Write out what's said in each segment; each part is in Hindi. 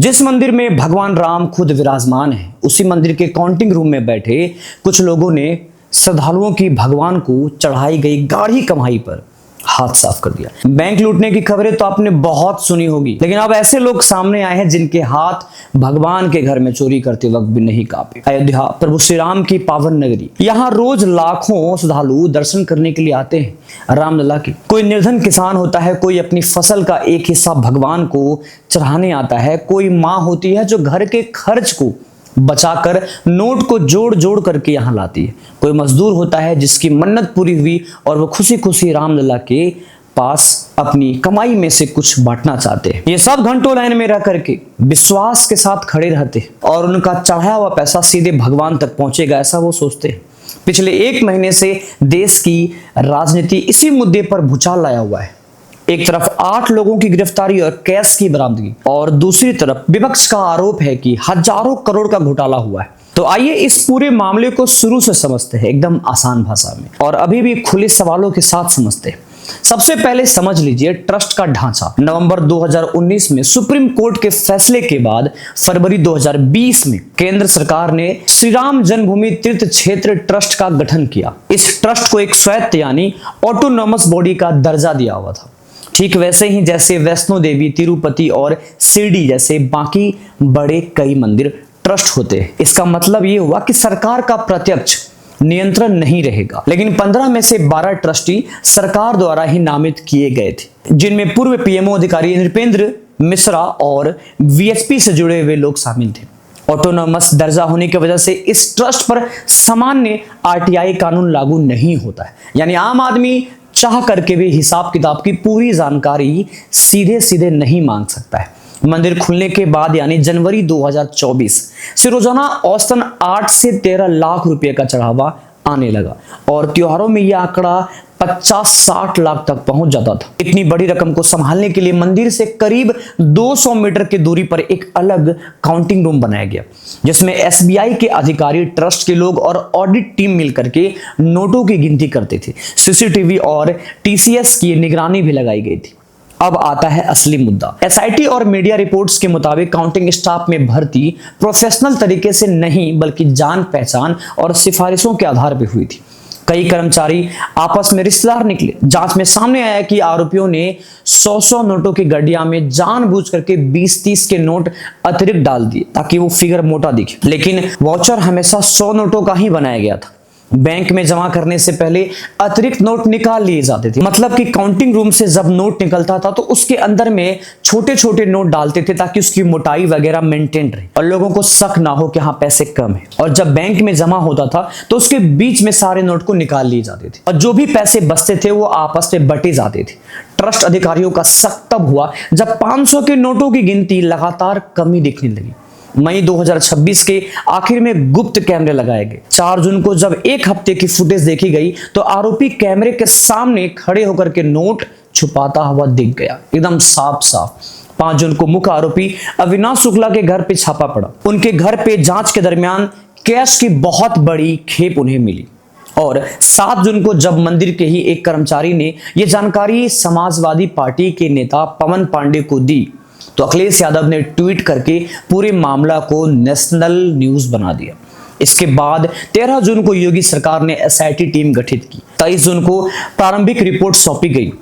जिस मंदिर में भगवान राम खुद विराजमान है, उसी मंदिर के काउंटिंग रूम में बैठे कुछ लोगों ने श्रद्धालुओं की भगवान को चढ़ाई गई गाढ़ी कमाई पर हाथ साफ कर दिया। बैंक लूटने की खबरें तो आपने बहुत सुनी होगी, लेकिन अब ऐसे लोग सामने आए हैं जिनके हाथ भगवान के घर में चोरी करते वक्त भी नहीं कांपे। अयोध्या प्रभु श्री राम की पावन नगरी, यहाँ रोज लाखों श्रद्धालु दर्शन करने के लिए आते हैं रामलला की। कोई निर्धन किसान होता है, कोई अपनी फसल का एक हिस्सा भगवान को चढ़ाने आता है, कोई माँ होती है जो घर के खर्च को बचाकर नोट को जोड़ जोड़ करके यहाँ लाती है, कोई मजदूर होता है जिसकी मन्नत पूरी हुई और वो खुशी खुशी रामलला के पास अपनी कमाई में से कुछ बांटना चाहते हैं। ये सब घंटों लाइन में रह करके विश्वास के साथ खड़े रहते हैं और उनका चढ़ाया हुआ पैसा सीधे भगवान तक पहुंचेगा, ऐसा वो सोचते हैं। पिछले 1 महीने से देश की राजनीति इसी मुद्दे पर भूचाल लाया हुआ है। एक तरफ 8 लोगों की गिरफ्तारी और कैश की बरामदगी, और दूसरी तरफ विपक्ष का आरोप है कि हजारों करोड़ का घोटाला हुआ है। तो आइए इस पूरे मामले को शुरू से समझते हैं, एकदम आसान भाषा में और अभी भी खुले सवालों के साथ समझते हैं। सबसे पहले समझ लीजिए ट्रस्ट का ढांचा। नवंबर 2019 में सुप्रीम कोर्ट के फैसले के बाद फरवरी 2020 में केंद्र सरकार ने श्री राम जन्मभूमि तीर्थ क्षेत्र ट्रस्ट का गठन किया। इस ट्रस्ट को एक स्वायत्त यानी ऑटोनॉमस बॉडी का दर्जा दिया हुआ था, ठीक वैसे ही जैसे वैष्णो देवी, तिरुपति और शिरडी जैसे बाकी बड़े कई मंदिर ट्रस्ट होते हैं। इसका मतलब ये हुआ कि सरकार का प्रत्यक्ष नियंत्रण नहीं रहेगा। लेकिन 15 में से 12 ट्रस्टी सरकार द्वारा ही नामित किए गए थे, जिनमें पूर्व पीएमओ अधिकारी नृपेंद्र मिश्रा और वीएचपी से जुड़े हुए लोग शामिल थे। ऑटोनॉमस दर्जा होने की वजह से इस ट्रस्ट पर सामान्य आरटीआई कानून लागू नहीं होता है, यानी आम आदमी चाह करके भी हिसाब किताब की पूरी जानकारी सीधे सीधे नहीं मांग सकता है। मंदिर खुलने के बाद यानी जनवरी 2024 से रोजाना औसतन 8 से 13 लाख रुपए का चढ़ावा आने लगा और त्योहारों में यह आंकड़ा 50-60 लाख तक पहुंच जाता था। इतनी बड़ी रकम को संभालने के लिए मंदिर से करीब 200 मीटर की दूरी पर एक अलग काउंटिंग रूम बनाया गया, जिसमें एसबीआई के अधिकारी, ट्रस्ट के लोग और ऑडिट टीम मिलकर के नोटों की गिनती करते थे। सीसीटीवी और टीसीएस की निगरानी भी लगाई गई थी। अब आता है असली मुद्दा। एसआईटी और मीडिया रिपोर्ट्स के मुताबिक काउंटिंग स्टाफ में भर्ती प्रोफेशनल तरीके से नहीं बल्कि जान पहचान और सिफारिशों के आधार पर हुई थी। कई कर्मचारी आपस में रिश्तेदार निकले। जांच में सामने आया कि आरोपियों ने 100 नोटों की गड्डिया में जानबूझ करके 20-30 के नोट अतिरिक्त डाल दिए ताकि वो फिगर मोटा दिखे, लेकिन वाउचर हमेशा 100 नोटों का ही बनाया गया था। बैंक में जमा करने से पहले अतिरिक्त नोट निकाल लिए जाते थे, मतलब कि काउंटिंग रूम से जब नोट निकलता था तो उसके अंदर में छोटे छोटे नोट डालते थे ताकि उसकी मोटाई वगैरह मेंटेन रहे और लोगों को शक ना हो कि हाँ पैसे कम है। और जब बैंक में जमा होता था तो उसके बीच में सारे नोट को निकाल लिए जाते थे और जो भी पैसे बचते थे वो आपस में बटे जाते थे। ट्रस्ट अधिकारियों का शक तब हुआ जब 500 के नोटों की गिनती लगातार कमी दिखने लगी। मई 2026 के आखिर में गुप्त कैमरे लगाए गए। 4 जून को जब 1 हफ्ते की फुटेज देखी गई तो आरोपी कैमरे के सामने खड़े होकर के नोट छुपाता हुआ दिख गया, एकदम साफ साफ। 5 जून को मुख्य आरोपी अविनाश शुक्ला के घर पे छापा पड़ा। उनके घर पे जांच के दरमियान कैश की बहुत बड़ी खेप उन्हें मिली और 7 जून को जब मंदिर के ही एक कर्मचारी ने यह जानकारी समाजवादी पार्टी के नेता पवन पांडे को दी तो अखिलेश यादव ने ट्वीट करके पूरे मामला को नेशनल न्यूज बना दिया। इसके बाद 13 जून को योगी सरकार ने एसआईटी टीम गठित की। 23 जून को प्रारंभिक रिपोर्ट सौंपी गई।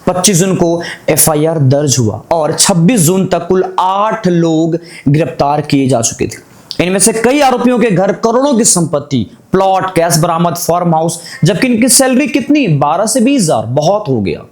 25 जून को एफआईआर दर्ज हुआ और 26 जून तक कुल 8 लोग गिरफ्तार किए जा चुके थे। इनमें से कई आरोपियों के घर करोड़ों की संपत्ति, प्लॉट, कैश बरामद, फार्म हाउस, जबकि इनकी सैलरी कितनी 12 से 20 हजार, बहुत हो गया,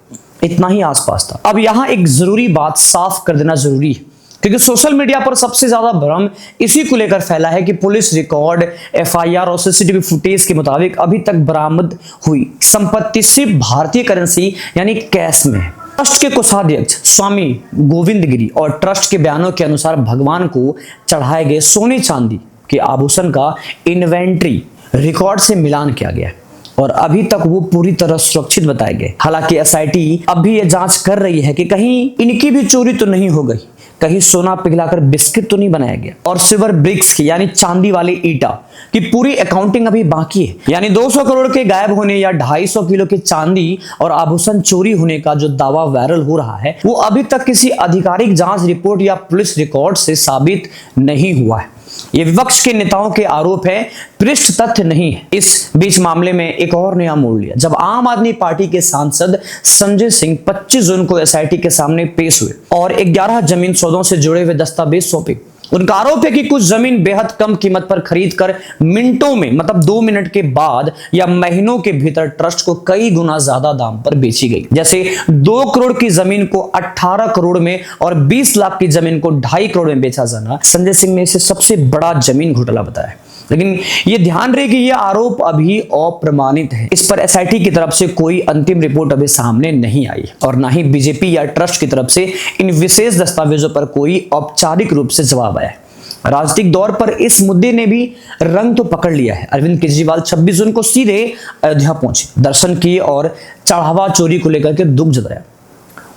इतना ही आसपास था। अब यहां एक जरूरी बात साफ कर देना जरूरी है, क्योंकि सोशल मीडिया पर सबसे ज्यादा भ्रम इसी को लेकर फैला है कि पुलिस रिकॉर्ड, एफआईआर और सीसीटीवी फुटेज के मुताबिक अभी तक बरामद हुई संपत्ति सिर्फ भारतीय करेंसी यानी कैश में है। ट्रस्ट के कोषाध्यक्ष स्वामी गोविंद गिरी और ट्रस्ट के बयानों के अनुसार भगवान को चढ़ाए गए सोने चांदी के आभूषण का इन्वेंट्री रिकॉर्ड से मिलान किया गया और अभी तक वो पूरी तरह सुरक्षित बताए गए। हालांकि एसआईटी अब भी ये जांच कर रही है कि कहीं इनकी भी चोरी तो नहीं हो गई, कहीं सोना पिघलाकर बिस्किट तो नहीं बनाया गया। और सिल्वर ब्रिक्स की यानी चांदी वाले ईटा की पूरी अकाउंटिंग अभी बाकी है। यानी 200 करोड़ के गायब होने या 250 किलो की चांदी और आभूषण चोरी होने का जो दावा वायरल हो रहा है वो अभी तक किसी आधिकारिक जांच रिपोर्ट या पुलिस रिकॉर्ड से साबित नहीं हुआ है। ये विपक्ष के नेताओं के आरोप है, पृष्ठ तथ्य नहीं है। इस बीच मामले में एक और नया मोड़ लिया जब आम आदमी पार्टी के सांसद संजय सिंह 25 जून को एसआईटी के सामने पेश हुए और 11 जमीन सौदों से जुड़े हुए दस्तावेज सौंपे। उनका आरोप है कि कुछ जमीन बेहद कम कीमत पर खरीदकर मिनटों में मतलब 2 मिनट के बाद या महीनों के भीतर ट्रस्ट को कई गुना ज्यादा दाम पर बेची गई। जैसे 2 करोड़ की जमीन को 18 करोड़ में और 20 लाख की जमीन को 2.5 करोड़ में बेचा जाना संजय सिंह ने इसे सबसे बड़ा जमीन घोटाला बताया। लेकिन ये ध्यान रहे कि यह आरोप अभी अप्रमाणित है। इस पर एसआईटी की तरफ से कोई अंतिम रिपोर्ट अभी सामने नहीं आई और ना ही बीजेपी या ट्रस्ट की तरफ से इन विशेष दस्तावेजों पर कोई औपचारिक रूप से जवाब आया है। राजनीतिक दौर पर इस मुद्दे ने भी रंग तो पकड़ लिया है। अरविंद केजरीवाल 26 जून को सीधे अयोध्या पहुंचे, दर्शन किए और चढ़ावा चोरी को लेकर के दुख जताया।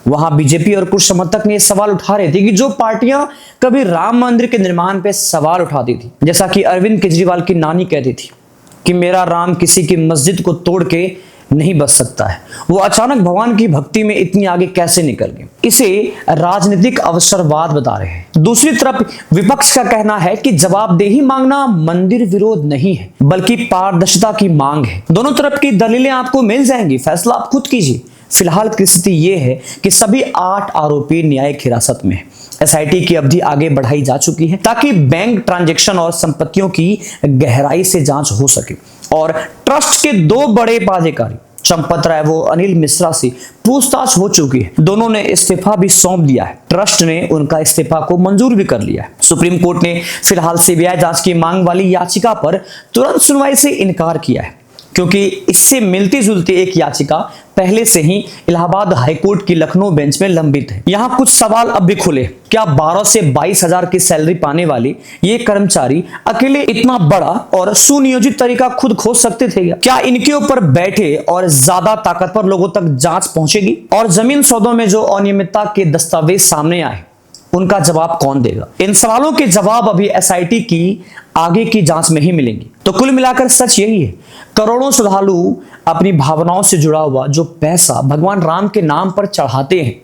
वहां बीजेपी और कुछ समर्थक ने सवाल उठा रहे थे कि जो पार्टियां कभी राम मंदिर के निर्माण पे सवाल उठाती थी, जैसा कि अरविंद केजरीवाल की नानी कहती थी कि मेरा राम किसी की मस्जिद को तोड़ के नहीं बच सकता है, वो अचानक भगवान की भक्ति में इतनी आगे कैसे निकल गए। इसे राजनीतिक अवसरवाद बता रहे हैं। दूसरी तरफ विपक्ष का कहना है कि जवाबदेही मांगना मंदिर विरोध नहीं है बल्कि पारदर्शिता की मांग है। दोनों तरफ की दलीलें आपको मिल जाएंगी, फैसला आप खुद कीजिए। फिलहाल की स्थिति यह है कि सभी 8 आरोपी न्यायिक हिरासत में हैं। एसआईटी की अवधि आगे बढ़ाई जा चुकी है ताकि बैंक ट्रांजैक्शन और संपत्तियों की गहराई से जांच हो सके। और ट्रस्ट के 2 बड़े पदाधिकारी चंपत राय व अनिल मिश्रा से पूछताछ हो चुकी है। दोनों ने इस्तीफा भी सौंप दिया है। ट्रस्ट ने उनका इस्तीफा को मंजूर भी कर लिया है। सुप्रीम कोर्ट ने फिलहाल सीबीआई जांच की मांग वाली याचिका पर तुरंत सुनवाई से इनकार किया है क्योंकि इससे मिलती जुलती एक याचिका पहले से ही इलाहाबाद हाईकोर्ट की लखनऊ बेंच में लंबित है। यहाँ कुछ सवाल अब भी खुले। क्या 12 से 22 हजार की सैलरी पाने वाले ये कर्मचारी अकेले इतना बड़ा और सुनियोजित तरीका खुद खोज सकते थे क्या इनके ऊपर बैठे और ज्यादा ताकतवर लोगों तक जांच पहुंचेगी? और जमीन सौदों में जो अनियमितता के दस्तावेज सामने आए उनका जवाब कौन देगा? इन सवालों के जवाब अभी एसआईटी की आगे की जांच में ही मिलेंगे। तो कुल मिलाकर सच यही है, करोड़ों श्रद्धालु अपनी भावनाओं से जुड़ा हुआ जो पैसा भगवान राम के नाम पर चढ़ाते हैं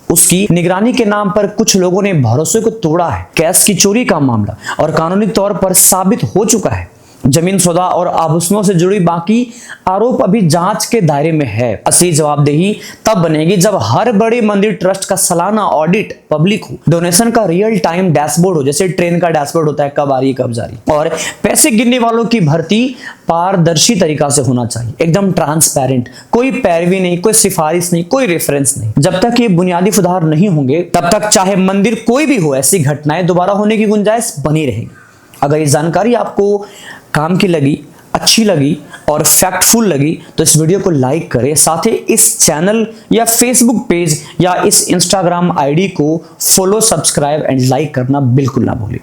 उसकी निगरानी के नाम पर कुछ लोगों ने भरोसे को तोड़ा है। कैश की चोरी का मामला और कानूनी तौर पर साबित हो चुका है। जमीन सौदा और आभूषणों से जुड़ी बाकी आरोप अभी जांच के दायरे में है। असली जवाबदेही तब बनेगी जब हर बड़े मंदिर ट्रस्ट का सालाना ऑडिट पब्लिक हो, डोनेशन का रियल टाइम डैशबोर्ड हो, जैसे ट्रेन का डैशबोर्ड होता है कब आ रही कब जा रही, और पैसे गिनने वालों की भर्ती पारदर्शी तरीका से होना चाहिए, एकदम ट्रांसपेरेंट, कोई पैरवी नहीं, कोई सिफारिश नहीं, कोई रेफरेंस नहीं। जब तक ये बुनियादी सुधार नहीं होंगे तब तक चाहे मंदिर कोई भी हो ऐसी घटनाएं दोबारा होने की गुंजाइश बनी रहेगी। अगर ये जानकारी आपको काम की लगी, अच्छी लगी और फैक्टफुल लगी तो इस वीडियो को लाइक करें। साथ ही इस चैनल या फेसबुक पेज या इस इंस्टाग्राम आईडी को फॉलो, सब्सक्राइब एंड लाइक करना बिल्कुल ना भूलें।